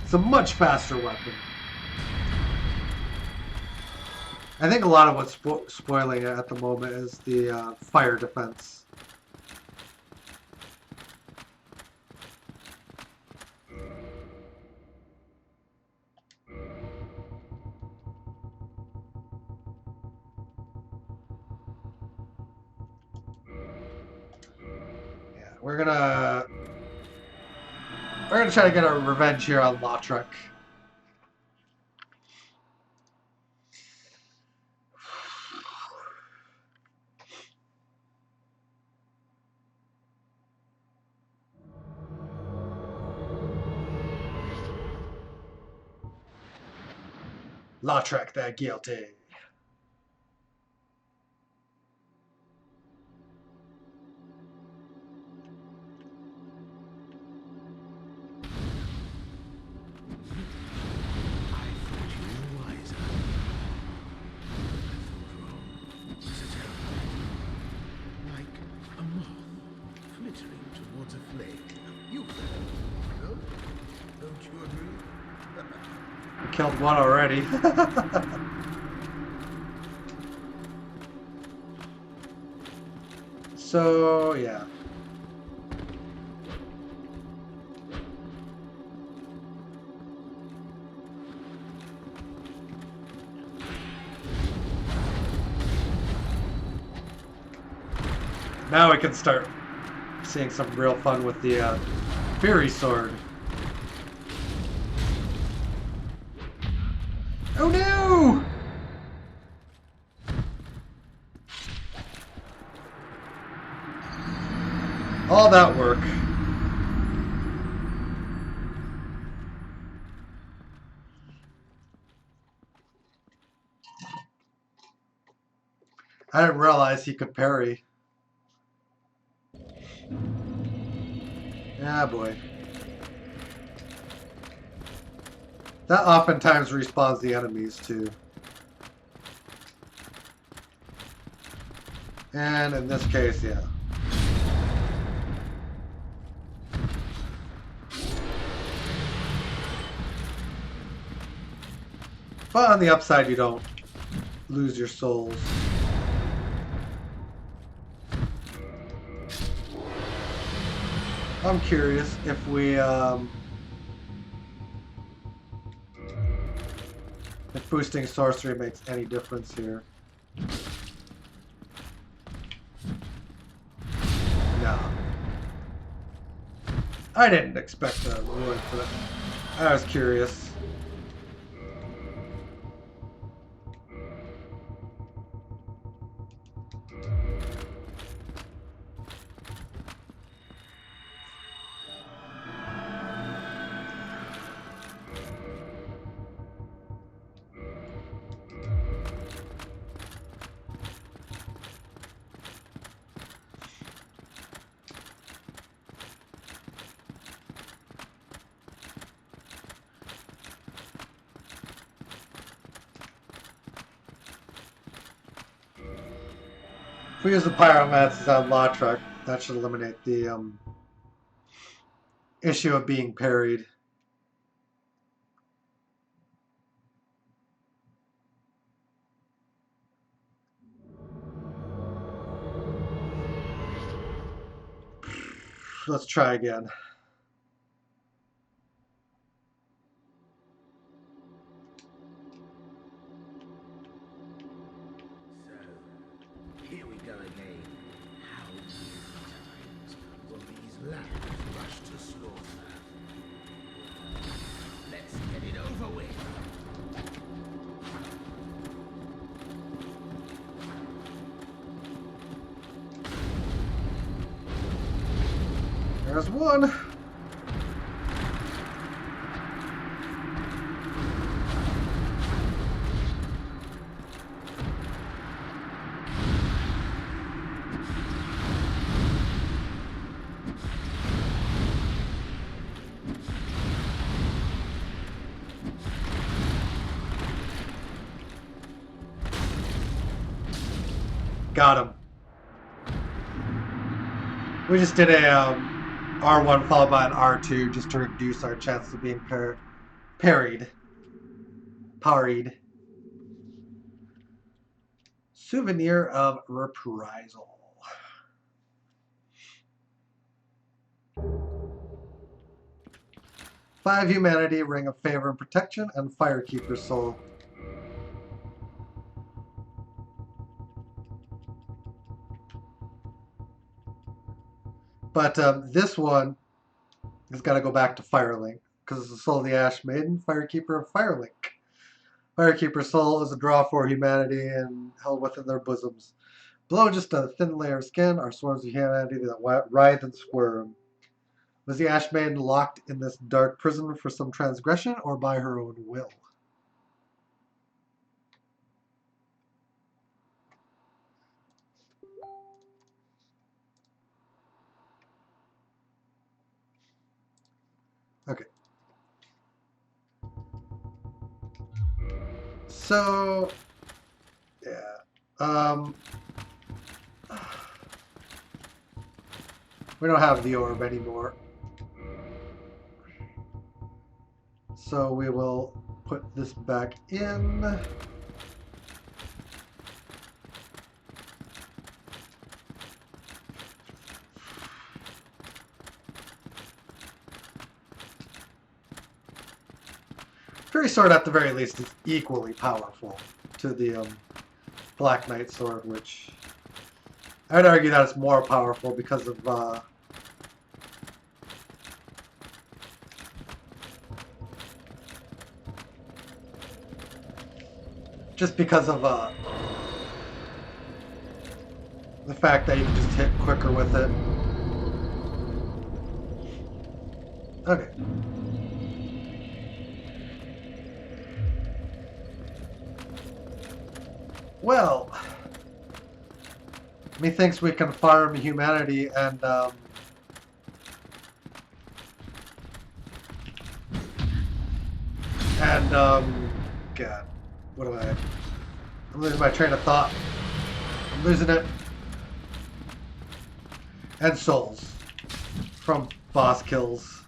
Speaker 1: It's a much faster weapon. I think a lot of what's spoiling it at the moment is the fire defense. Yeah, we're gonna try to get our revenge here on Lautrec. Lautrec the guilty. Killed one already. So, yeah. Now we can start seeing some real fun with the Fury Sword. Oh no! All that work. I didn't realize he could parry. Ah, boy. That oftentimes respawns the enemies, too. And in this case, yeah. But on the upside, you don't lose your souls. I'm curious if we, if boosting sorcery makes any difference here. No. I didn't expect a ruin for that. I was curious. If we use the pyromancies on Lautrec, that should eliminate the issue of being parried. Let's try again.
Speaker 4: Here we go again. How many times will these lambs rush to slaughter? Let's get it over with.
Speaker 1: There's one. Got him. We just did a R1 followed by an R2 just to reduce our chances of being parried. Parried. Souvenir of Reprisal. Five humanity, ring of favor and protection, and Firekeeper's soul. But this one has got to go back to Firelink because it's the soul of the Ash Maiden, Firekeeper of Firelink. Firekeeper's soul is a draw for humanity and held within their bosoms. Below just a thin layer of skin are swarms of humanity that writhe and squirm. Was the Ash Maiden locked in this dark prison for some transgression or by her own will? Okay. So, yeah. We don't have the orb anymore. So we will put this back in. Fury Sword, at the very least, is equally powerful to the Black Knight Sword, which I'd argue that it's more powerful because of just because of the fact that you can just hit quicker with it. Okay. Well, methinks we can farm humanity and God, what am I? I'm losing my train of thought. I'm losing it. And souls from boss kills.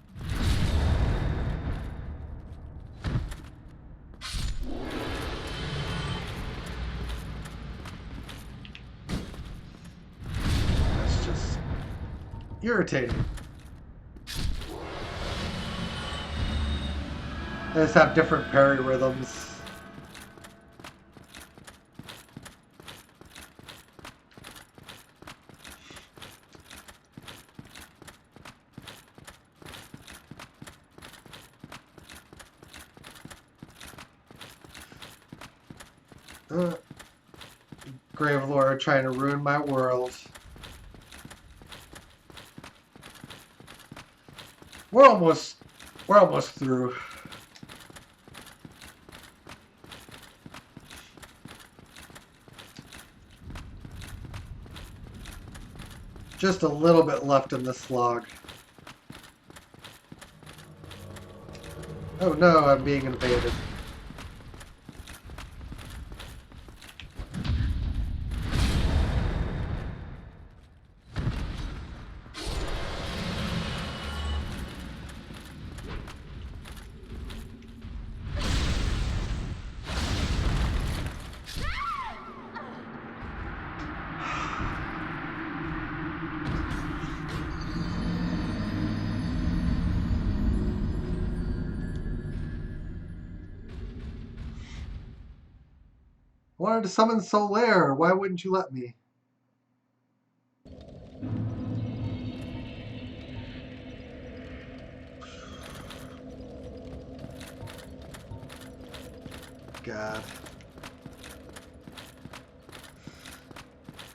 Speaker 1: That's just irritating. They just have different parry rhythms. Gravelord trying to ruin my world. We're almost through. Just a little bit left in the slog. Oh no, I'm being invaded. I wanted to summon Solaire. Why wouldn't you let me? God.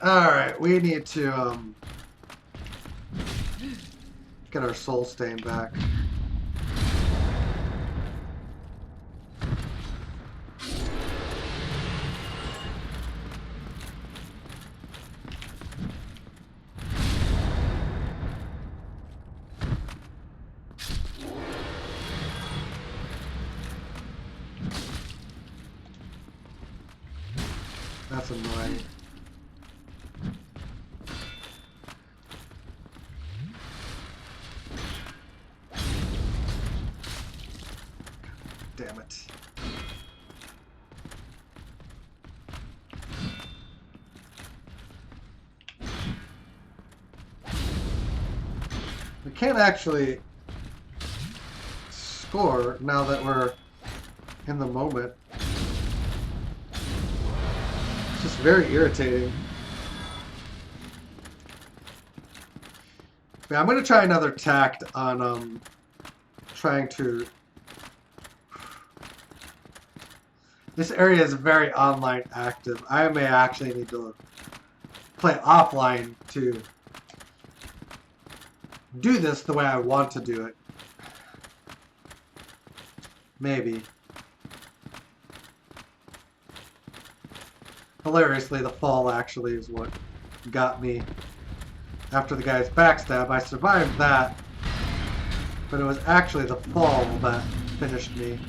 Speaker 1: Alright, we need to get our soul stain back. That's annoying. Damn it. We can't actually score now that we're in the moment. It's just very irritating. Yeah, I'm going to try another tact on trying to... This area is very online active. I may actually need to play offline to do this the way I want to do it. Maybe. Hilariously, the fall actually is what got me. After the guy's backstab, I survived that, but it was actually the fall that finished me.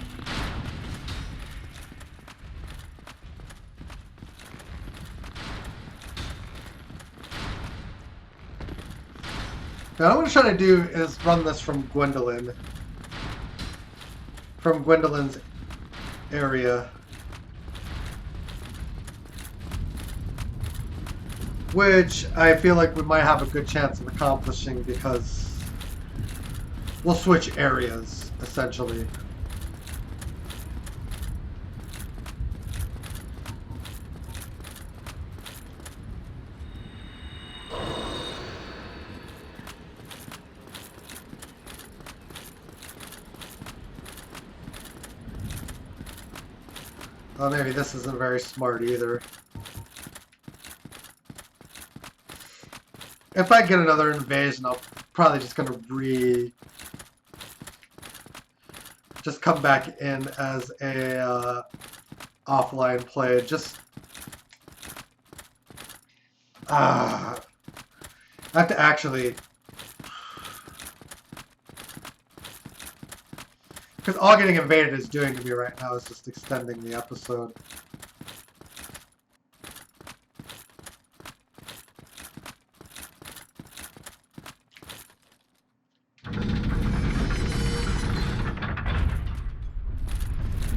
Speaker 1: Now, what I'm going to try to do is run this from Gwendolyn. From Gwendolyn's area. Which I feel like we might have a good chance of accomplishing because we'll switch areas, essentially. Oh, maybe this isn't very smart either. If I get another invasion, I'm probably just gonna just come back in as a offline play. Just I have to actually, because all getting invaded is doing to me right now is just extending the episode.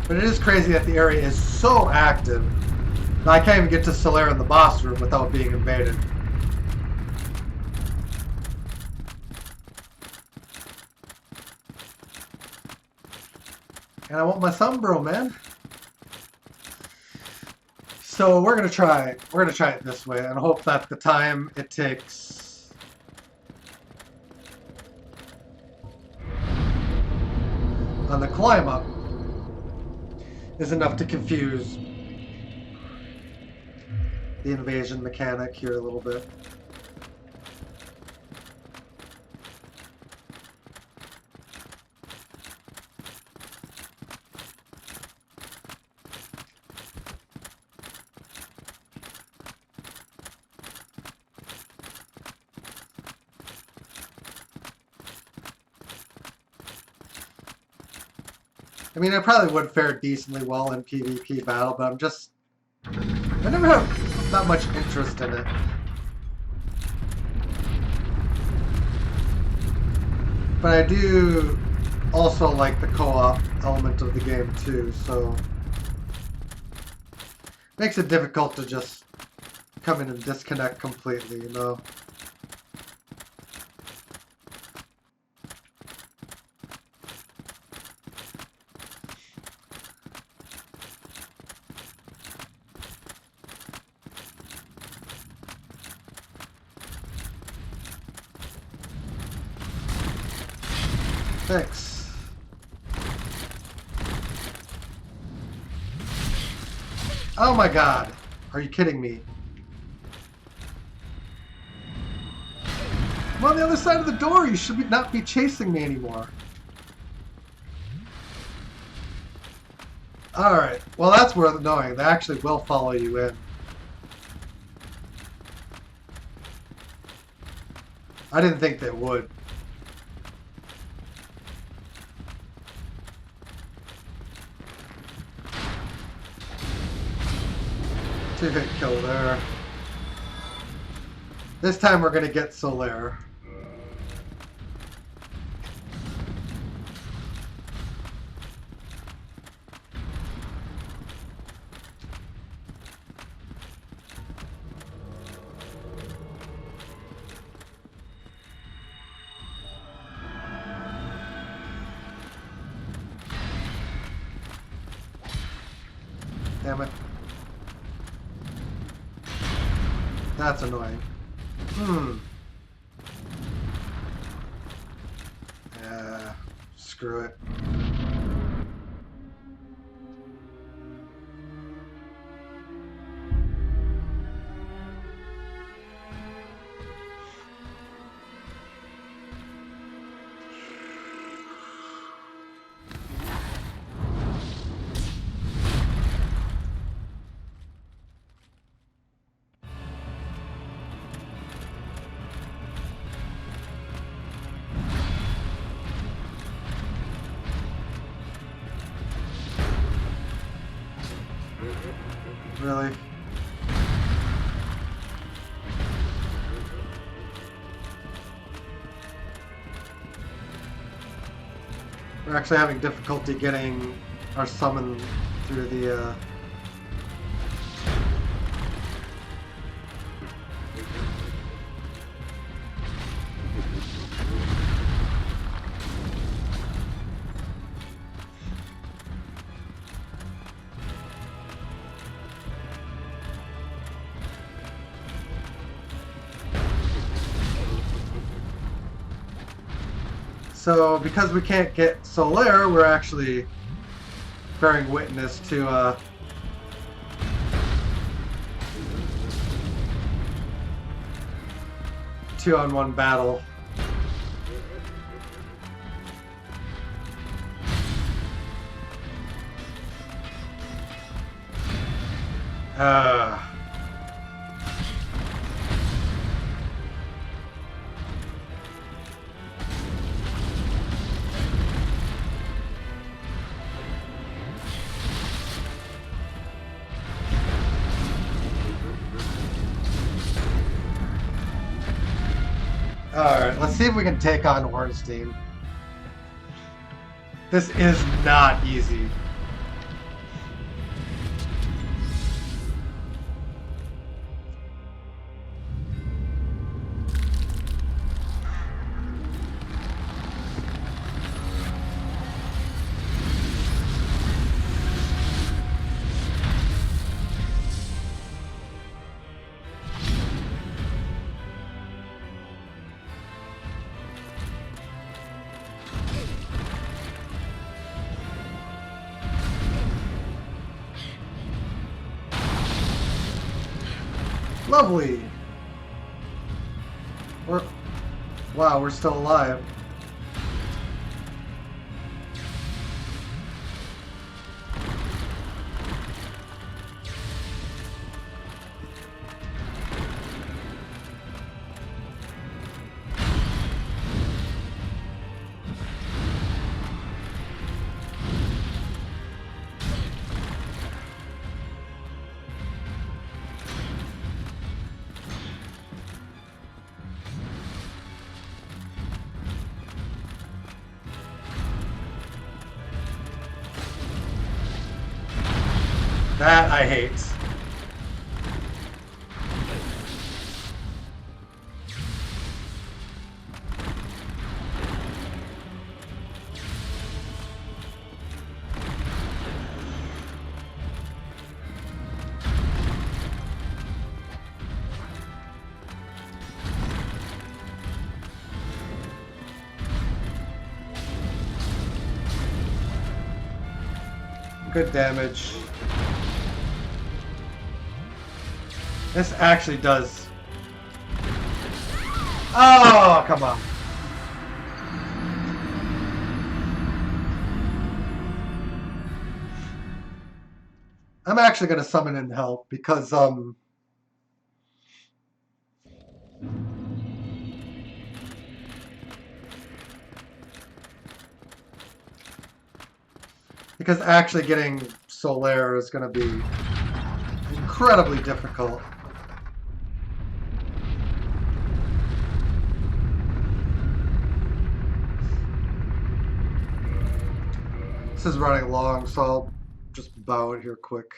Speaker 1: But it is crazy that the area is so active that I can't even get to Solera in the boss room without being invaded. And I want my Sombro, man. So we're gonna try it this way and hope that the time it takes on the climb up is enough to confuse the invasion mechanic here a little bit. I mean, I probably would fare decently well in PvP battle, but I never have that much interest in it. But I do also like the co-op element of the game too, so makes it difficult to just come in and disconnect completely, you know? Thanks. Oh my god. Are you kidding me? I'm on the other side of the door. You should not be chasing me anymore. Alright. Well, that's worth knowing. They actually will follow you in. I didn't think they would. Two-hit kill there. This time we're going to get Solera. Damn it. That's annoying. Screw it. Really? We're actually having difficulty getting our summon through the, So, because we can't get Solaire, we're actually bearing witness to, 2-on-1 battle. Alright, let's see if we can take on Ornstein. This is not easy. Lovely! Wow, we're still alive. That I hate. Good damage. This actually does. Oh, come on. I'm actually going to summon in help because, actually getting Solaire is going to be incredibly difficult. This is running long, so I'll just bow it here quick.